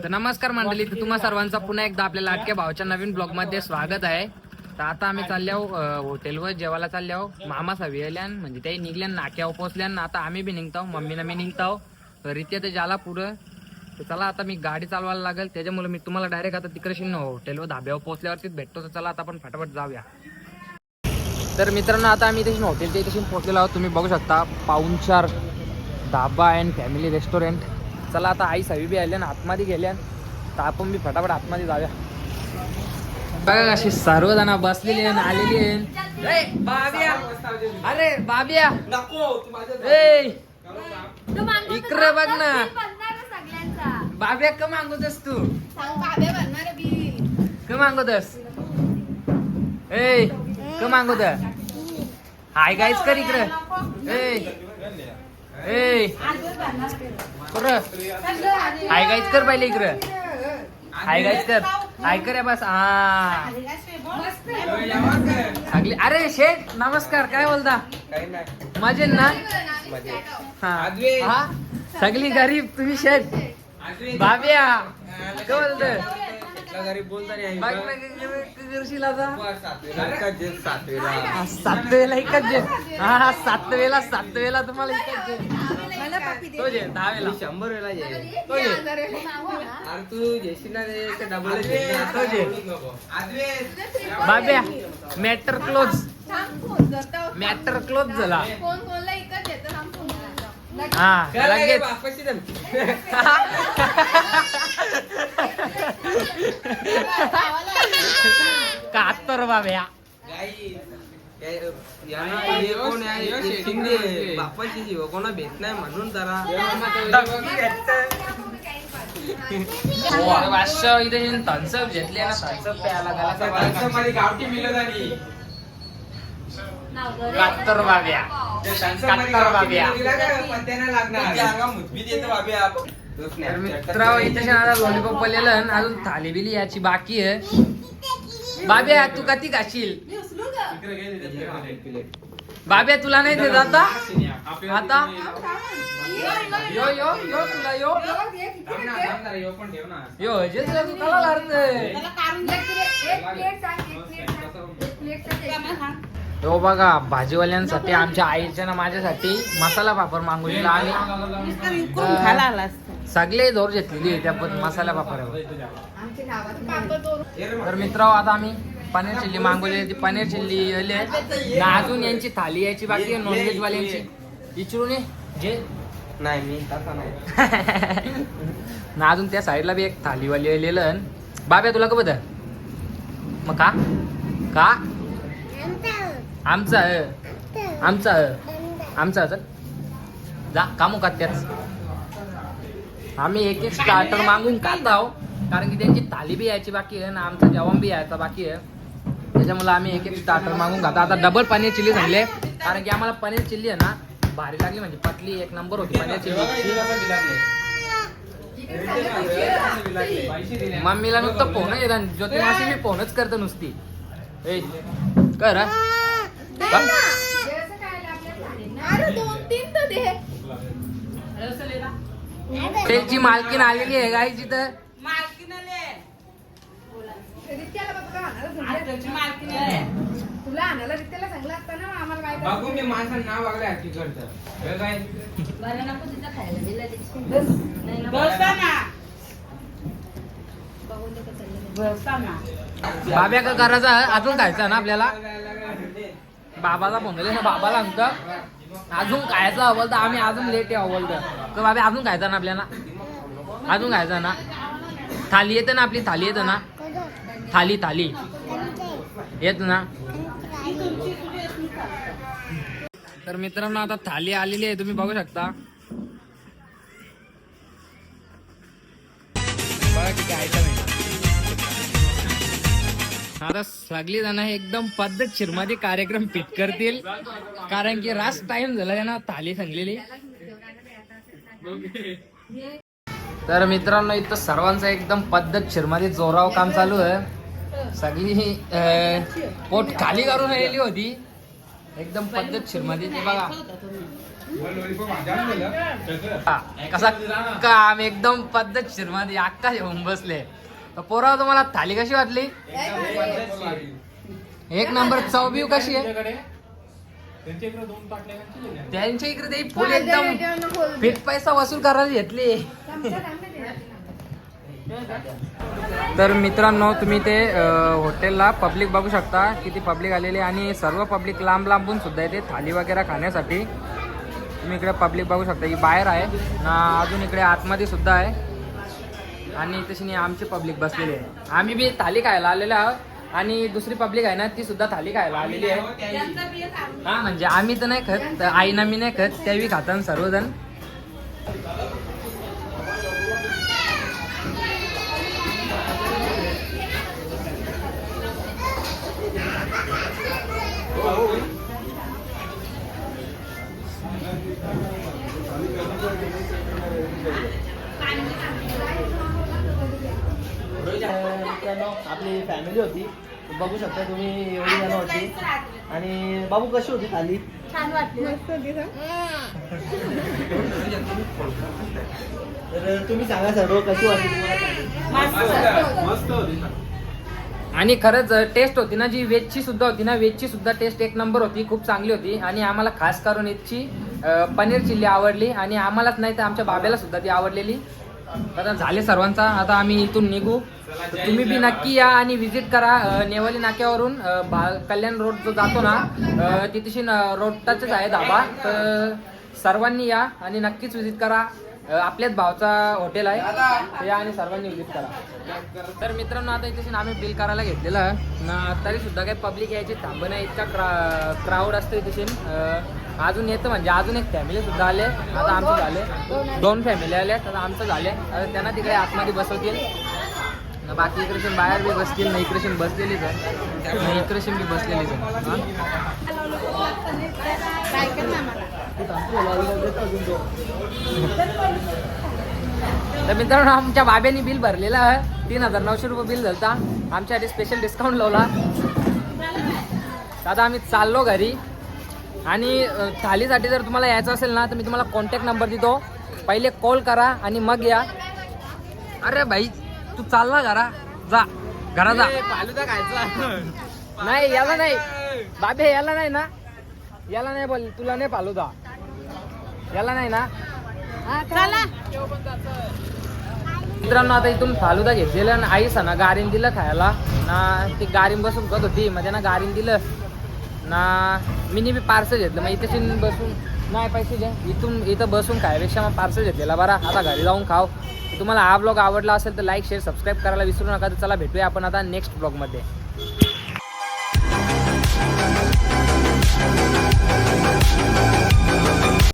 नमस्कार मंडळी, तुम्हा सर्वांचा पुन्हा एकदा आपल्या लाटक्या भावाच्या नवीन ब्लॉग मध्ये स्वागत आहे. तर आता आम्ही चाललो हॉटेलवर जेवायला चाललो. मामा सविल्यान म्हणजे ते निघल्यान नाक्यावर पोहोचल्यान. आता आम्ही बी निघतो, मम्मीनं मी निघतो. रित्या ते जाला पुढं. तर चला आता मी गाडी चालवायला लागेल, त्याच्यामुळे मी तुम्हाला डायरेक्ट आता तिकडे हॉटेलवर धाब्यावर पोहोचल्यावरतीच भेटतो. तर चला आता आपण फटाफट जाऊया. तर मित्रांनो, आता आम्ही तशी हॉटेलच्या इथे पोहोचलेलो आहोत. तुम्ही बघू शकता, पाहुणचार धाबा अँड फॅमिली रेस्टॉरंट. चला आता आई सवी बी आल्या ना, आतमध्ये गेल्या. तर आपण बी फटाफट आतमध्ये जाऊया. बघा कशी सर्वजण बसलेली आहे, आलेली आहे. बाब्या, अरे बाब्या, इकडे बघ ना. बाब्या का मागवतस तू? का मागवतस? ए का मागवत? हाय गाईच कर इकडे. हाय गाईच कर पहिले इकडे. हाय गाईच कर. हाय कर बस. सगळी. अरे शेठ नमस्कार, काय बोलता? मजेत ना? हा सगळी गरीब, तुम्ही शेठ. बाब्या काय बोलत? गरीब बोलता नाही. सातवेला एकच जे. हा सातवेला तुम्हाला एकच जे. तो जे 10 वेळा 100 वेळा जे. तो जे अरे तू जेशील ना ते डबल तो जे. बाब्या मॅटर क्लोज. मॅटर क्लोज झाला. हा लगेच. कातर बाब्या बापाची जीव कोणा भेट नाही म्हणून जरा इथे थम्सअप घेतले ना. थम्सअप प्यायला गावठी मिळत आणि कातर बाब्या. मित्र इथे लॉलीपॉप पडलेलं, अजून थाली बिली याची बाकी आहे. बाब्या तू कधी खाशील? बाब्या तुला नाही देत आता? आता यो यो यो तुला यो यो जे तुला तू कला लागतंय. हो बघा, भाजीवाल्यांसाठी आमच्या आईच्या ना माझ्यासाठी मसाला पापड मागवलेला आणि सगळे जोर घेतलेली त्या मसाला पापड. तर मित्र आता आम्ही पनीर चिल्ली मागवली. ती पनीर चिल्ली आली ना. अजून यांची थाली यायची बाकी आहे नॉनव्हेज वाल्यांची. इचरून जे नाही मी तसा नाही ना. अजून त्या साईडला बी एक थालीवाली आलेलं. बाब्या तुला का बदल मग का का आमचा आमचा आमचा जा कामू का त्याच. आम्ही एक एक स्टार्टर मागून खात आहो, कारण की त्यांची थाली बी यायची बाकी आहे ना, आमचा जेवण बी यायचा बाकी आहे. त्याच्यामुळे आम्ही एक एक स्टार्टर मागून खातो. आता डबल पनीर चिल्ली सांगले, कारण की आम्हाला पनीर चिल्ली आहे ना भारी लागली, म्हणजे पतली एक नंबर होती पनीर चिल्ली. मम्मीला नुसतं फोन येतात, ज्योती मासी मी फोनच करतो नुसती. ए कर त्याची मालकीन आलेली आहे गायची. तर तुला आणायला रित्याला सांगला असता ना आम्हाला. बघू मी माणसाला नाव वागलं ऍक्टिंग करतं. बाब्या का करायचा अजून खायचा ना आपल्याला. बाबाला फोन केले ना, बाबाला आमचं अजून खायचं हवं तर आम्ही अजून लेट आहे हवं तर बाबा अजून खायचा ना आपल्याला. अजून खायचा ना. थाली येते ना आपली, थाली येतं ना. थाली थाली येत ना. तर मित्रांनो आता थाली आलेली आहे, तुम्ही बघू शकता. बघा किती आयटम आहे. आता सगळी जण एकदम पद्धतशीर मध्ये कार्यक्रम फिट करतील, कारण की रास्ट टाइम झाला ना थाली सांगलेली. तर मित्रांनो इथं सर्वांचं एकदम पद्धतशीर मध्ये जोराव काम चालू आहे. सगळी पोट खाली करून राहिली होती एकदम पद्धतशीर मध्ये. ते बघा कसा काम एकदम पद्धतशीर मध्ये अक्का येऊन बसले. तर पोरा तुम्हाला थाली कशी वाटली? एक नंबर. चव बिव कशी आहे? त्यांच्या इकडे ते फुल एकदम फिट पैसा वसूल करायला घेतली. तर मित्रांनो तुम्ही ते हॉटेलला पब्लिक बघू शकता किती पब्लिक आलेली आणि सर्व पब्लिक लांब लांबून सुद्धा येते थाली वगैरे खाण्यासाठी. तुम्ही इकडे पब्लिक बघू शकता ही बाहेर आहे ना, अजून इकडे आतमध्ये सुद्धा आहे आणि तशी आमची पब्लिक बसलेली आहे. आम्ही बी थाली खायला आलेलो आहोत आणि दुसरी पब्लिक आहे ना ती सुद्धा थाली खायला आलेली आहे. हा म्हणजे आम्ही तर नाही खात, आईना मी नाही खात, त्याही खातात सर्वजण. आपली फॅमिली होती, बघू शकता तुम्ही, एवढी जण होती. आणि बाबू कशी होती थाली? छान वाटली. मस्त होती. तर तुम्ही सांगा सर्व कशी वाटली तुम्हाला? मस्त होती. आणि खरंच टेस्ट होती ना जी व्हेजची सुद्धा होती ना, व्हेजची सुद्धा टेस्ट एक नंबर होती, खूप चांगली होती. आणि आम्हाला खास करून याची पनीर चिल्ली आवडली आणि आम्हालाच नाही तर आमच्या बाब्याला सुद्धा ती आवडलेली. आता झाले सर्वांचा, आता आम्ही इथून निघू. तुम्ही बी नक्की या आणि व्हिजिट करा. नेवाली नाक्यावरून कल्याण रोड जो जातो ना तिथेशी रोड टचच आहे धाबा. तर सर्वांनी या आणि नक्कीच व्हिजिट करा. आपल्याच भावचा हॉटेल आहे, तर या आणि सर्वांनी व्हिजिट करा. तर मित्रांनो आता इथे आम्ही बिल करायला घेतलेलं ना, तरी सुद्धा काही पब्लिक यायची थांब नाही, इतका क्राऊड असतो इथे. अजून येतं म्हणजे अजून एक फॅमिली सुद्धा आले. आता आमचे झाले 2 फॅमिली आल्या, आता आमचं झाले. आता त्यांना तिकडे आतमध्ये बसवतील, बाकी इकडे बाहेर बी बसतील ना. इकडे बसलेलीच आहे, इकडे बी बसलेलीच आहे. तर मित्रांनो आमच्या बाब्यानी बिल भरलेलं आहे, 3900 रुपये बिल झालता. आमच्यासाठी स्पेशल डिस्काउंट लावला. आता आम्ही चाललो घरी. आणि थालीसाठी जर तुम्हाला यायचं असेल ना तर मी तुम्हाला कॉन्टॅक्ट नंबर देतो, पहिले कॉल करा आणि मग या. अरे भाई तू चालला घरा जा, घरा जा. फालुदा खायचा नाही, याला नाही बाबे, याला नाही ना, याला नाही बोल, तुला नाही फालुदा, याला नाही ना. मित्रांनो आता इथून फालुदा घेतलेला आणि आई सणा गारीन दिलं खायला ना. ती गारीन बसून करत होती, मध्ये ना गारीन दिलं ना. मी बी पार्सल घेतलं, मग इथे बसून नाही पैसे द्या, इथं बसून खायपेक्षा मग पार्सल घेतलेला बरा. आता घरी जाऊन खाव. तुम्हाला हा ब्लॉग आवडला असेल तर लाईक शेअर सबस्क्राईब करायला विसरू नका. तर चला भेटूया आपण आता नेक्स्ट ब्लॉगमध्ये.